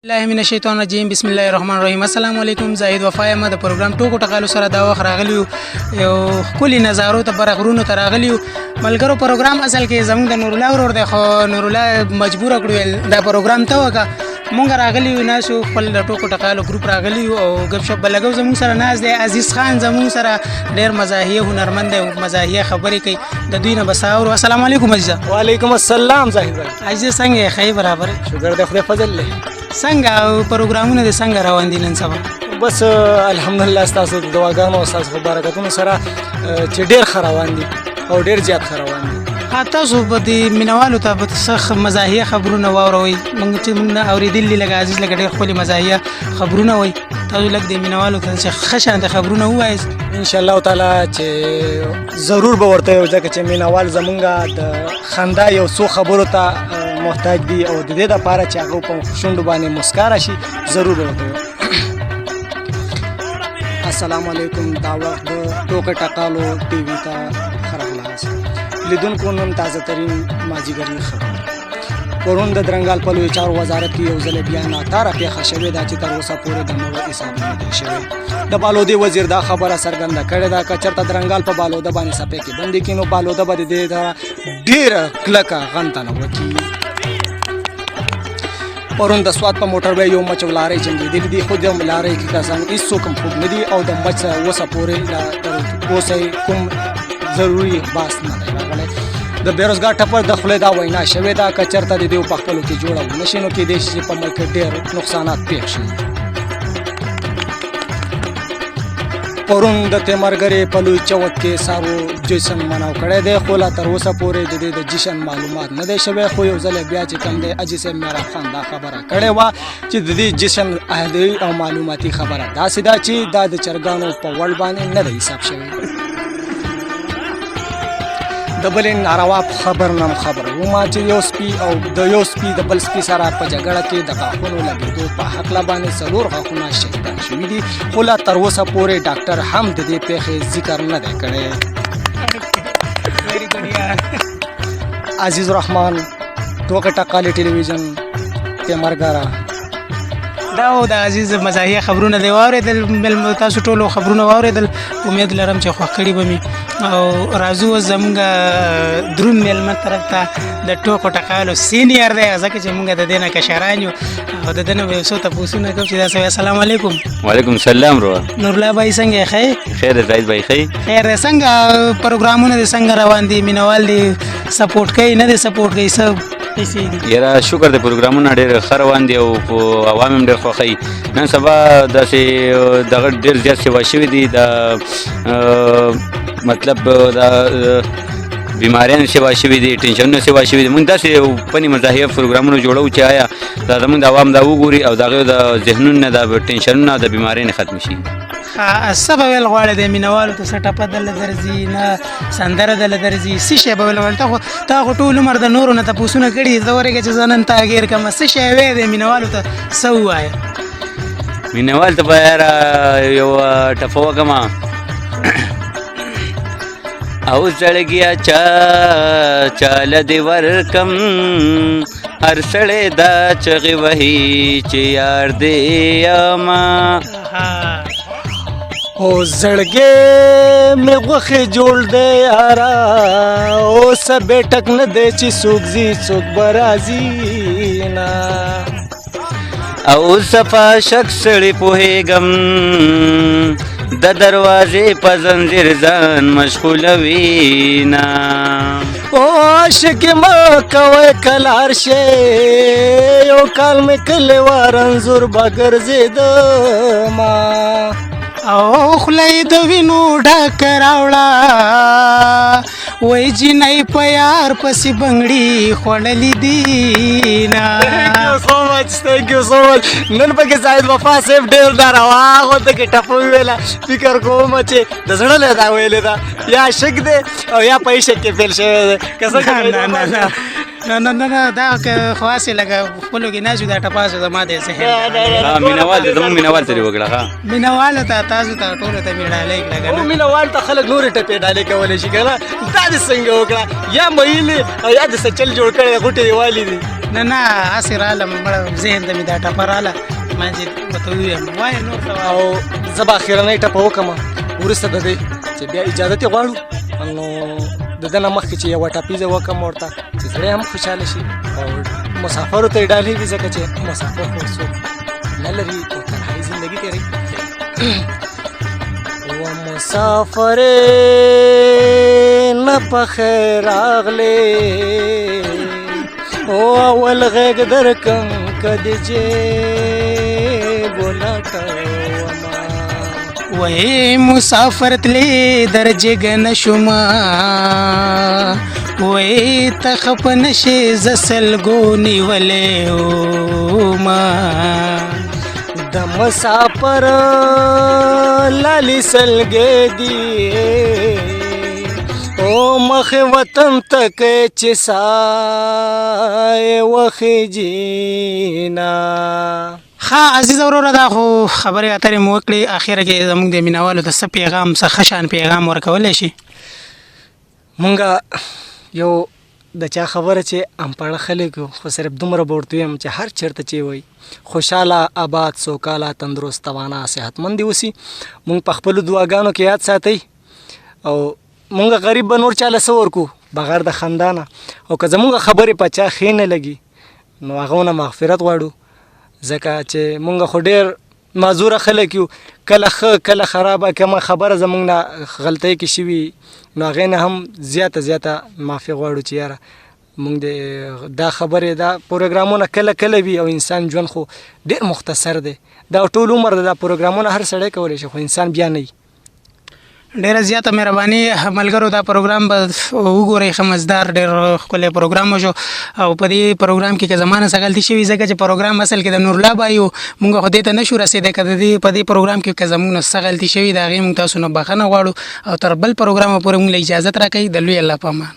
الله من الشیطان الرجیم بسم الله الرحمن الرحیم. السلام علیکم. زاهد وفا یم د پروګرام ټوکو ټقالو سره دا وخت راغلی یو ښکلي نظارو ته برغرونو ته راغلی ملګرو. پروګرام اصل کې زموږ د نورالله ورور دی خو نورالله مجبوره کړو دا پروګرام ته وکړه. مونږ راغلی یو ناسو خپل د ټوکو ټقالو ګروپ راغلی یو او ګپ شپ به لګو. زموږ سره ناز دی عزیز خان، زموږ سره ډېر مزاحیه هنرمند دی، مزاحیه خبرې کوي. د دوی نه بس اورو. السلام علیکم عزیزه. وعلیکم السلام زاهد بھائی. عزیز څنګه یې؟ ښه برابر شکر دی خدای فضل دی. څنګه پروګرامونه د څنګه روان دي نن سبا؟ بس الحمدلله ستاسو د دعاګانو او ستاسو په برکتونو سره چې ډېر ښه روان دي او ډېر زیات ښه روان دي. تاسو به د مینوالو ته به څه مزاحیه خبرونه واوروئ؟ موږ چې موږ نه اورېدلي لکه عزیز لکه ډېر ښکلي مزاحیه خبرونه وایي. تاسو لږ د مینوالو ته چې ښه شانته خبرونه ووایاست انشاءالله تعالی چې ضرور به ورته وایو، ځکه چې مینوال زمونږ د خندا یو څو خبرو ته محتاج دي او د دې دپاره چې هغه په شونډو باندې مسکا راشي ضرور به ورته وایو. السلام علیکم. دا وخت د ټوکو ټقالو ټي وي ته ښه راغلاست. لیدونکو نن تازه ترین مازدیګري خبر پرون د درنګال په لوی چارو وزارت کې یو ځل بیا ناتاره پیښه شوې ده چې تر اوسه پورې د نوو حساب نه دی شوی. د بالودي وزیر دا خبره څرګنده کړې ده که چېرته درنګال په بالوده باندې څپې کې بندي کړي نو بالوده به د دې ته ډېره کلکه غنتنه وکړي. پرون د سوات په موټر وې یو مچ ولارۍ جنګېدلي دي، خو د لارۍ کې کسان هېڅوک هم خوب نه دي او د مچ اوسه پورې تر اوسه کوم ضروري باس نه دی راغلی. د بیروزګار ټپر د خولې دا وینا شوې ده که چېرته د دې په خپلو کې جوړه ونه شي نو کېدای شي چې په ملک کې ډېر نقصانات پېښ شي. پرون د تیمرګرې په لوی چوک کې سارو جشن مناو کړی دی، خو لا تر اوسه پورې د دې د جشن معلومات نه دی شوی. خو یو ځل بیا چې کوم دی اجي صاحب میراب خان دا خبره کړې وه چې د دې جشن اهلي او معلوماتي خبره داسې ده چې دا د چرګانو په وړ باندې نه دی حساب شوی. د بلې ناروا خبر نم خبر وما چې یو سپي او د یو سپي د بل سپي سره په جګړه کې د غاښونو لګېدو په هکله باندې 4 غاښونه شهیدان شوي دي، خو لا تر اوسه پورې ډاکټر هم د دې پیښې ذکر نه دی کړی. عزیز الرحمن، ټوکو ټقالې ټلویزیون، تیمرګره. دا و د عزیز مزاحیه خبرونه دی واورېدل. تاسو ټولو خبرونه واورېدل. امید لرم چې خوښ کړي به مې او راځو زموږ دروند میلمه طرف ته د ټوکو ټقالو سینیر دی، ځکه چې موږ د دې نه کشران یو او د ده نه به یو څو تپوسونه کوو چې دا سوی. السلام علیکم. وعلیکم السلام. نورالله بھائی څنګه یې؟ ښه خیر دی زاهد بھائی. خیر دی. څنګه پروګرامونه دې څنګه روان دي؟ مینوال دې سپورټ کوي نه دې سپورټ کوي؟ څه یاره شکر د پروګرامونه ډېر ښه روان دي او په عوام هم ډېر خوښوي. نن سبا داسې دغه ډېر زیات سیوا شوي دي، د مطلب د بیماریانو سیوا شوي دي، ټینشنونو سیوا شوي دي. موږ داسې فني مزاحیه پروګرامونه جوړو چې آیا دا زموږ د عوام دا وګوري او د هغوی د ذهنونو نه د ټینشنونه د بیمارۍ نه ختم شي. څه به ویل غواړې د مینوالو ته؟ څه ټپه دله درځي نه سندره دله درځي؟ څه شی به ویل غواړې؟ تا خو ټول عمر د نورو نه تپوسونه کړي، زه ورېږه چې زه نن تا ګیر کړمه. څه شی وایې د مینوالو ته؟ څه ووایه مینوال ته به یاره یو ټپه وکړمه. او زړګیا چاله دې ورکم، هر سړی دا چغې وهي چې یار دې یما. او زړګې مې غوښې جوړ دی یاره، اوسه بیټک نه دی چې څوک ځي څوک به راځي نه. او صفا شک سړی پوهېږم د دروازې په زنځیر ځان مشغولوي نه. او عاشقې مه کوئ کله هر شی، یو کال مې کلی وار انځور به ګرځېدمه. او خوله یې د وینو ډکه راوړه، وایي جینۍ په یار پسې بنګړي خوړلي دي نه. Thank you so much. نن پکې زاهد وفا صاحب ډېر ناروا غونډه کې ټپه وویله. فکر کوم چې د زړه له دا ویلې ده یا عشق دی او یا په عشق کې فیل شوی دی. نه نه دا خواصې لکه خپلو کې ناست دا ټپاسو زما د ذهن مینوال دی زموږ مینوال ته دې وکړه ښه مینهوالو ته تاسو ته ټولو ته مې ډالۍ کړه که او نه مینوال ته خلک نورې ټپې ډالۍ کولی شي که نه دا دې څنګه وکړه یا میلې او یا دې څه چل جوړ کړی غوټې یې والي دي نه هسې راغلم مړه ذهن ته مې دا ټپه راغله ما چې ورته ووایم وایه نور څه وایه او زه به اخرنۍ ټپه وکړم وروسته د دې چې بیا اجازت یې غواړو نو د ده نه مخکې چې یوه ټپیزه وکړم ورته چې زړی هم خوشحاله شي او مسافرو ته یې ډالۍ وي ځکه چې مسافر خو څوک نه لري او تنهایي زندګي تېروي و مسافرې نه په خیر راغلې او اول غږ درکم که د جیب ولټومه وای مسافر تلې در جګ نشوما وای ته خپ نشې ز سلګو نیولې وما د مسافر لالي سلګې دي او مخ وطن تک چې سای وخې جینا ښه عزیز وروره دا خو خبرې اترې مو وکړې اخره کې زموږ د مینوالو ته څه پیغام څه ښه شان پیغام ورکولی شي مونږ یو د چا خبره چې امپاړه خلک یو خو صرف دومره به ورته ویم چې هر چېرته چې وایي خوشحاله آباد سوکاله تندرست توانا صحتمند دې اوسي مونږ په خپلو دعاګانو کې یاد ساتئ او مونږ غریب به نور چاله څه ورکو بغیر د خندانه او که زمونږ خبرې په چا ښې نه لګي نو هغه نه مغفرت غواړو ځکه چې مونږ خو ډېر معذوره خلک یو کله ښه کله خرابه کومه خبره زمونږ نه غلطۍ کې شوي نو هغې نه هم زیاته معافي غواړو چې یاره مونږ د دا خبرې دا پروګرامونه کله وي او انسان ژوند خو ډېر مختصر دی دا ټول عمر دا پروګرامونه هر سړی کولی شي خو انسان بیا نه وي ډیره زیاته مهرباني ملګرو دا پروګرام به وګورئ ښه مزدار ډېر ښکلی پروګرام وشو او په دې پروګرام کې که زما نه څه غلطي شوي ځکه چې پروګرام اصل کې د نورالله بایي و مونږ خو دې ته نشو رسېدی که د دې په دې پروګرام کې که زموږ نه څه غلطي شوي د هغې مونږ تاسو نه بخښنه غواړو او تر بل پروګرامه پورې مونږ له اجازت راکوئ د لوی الله په امان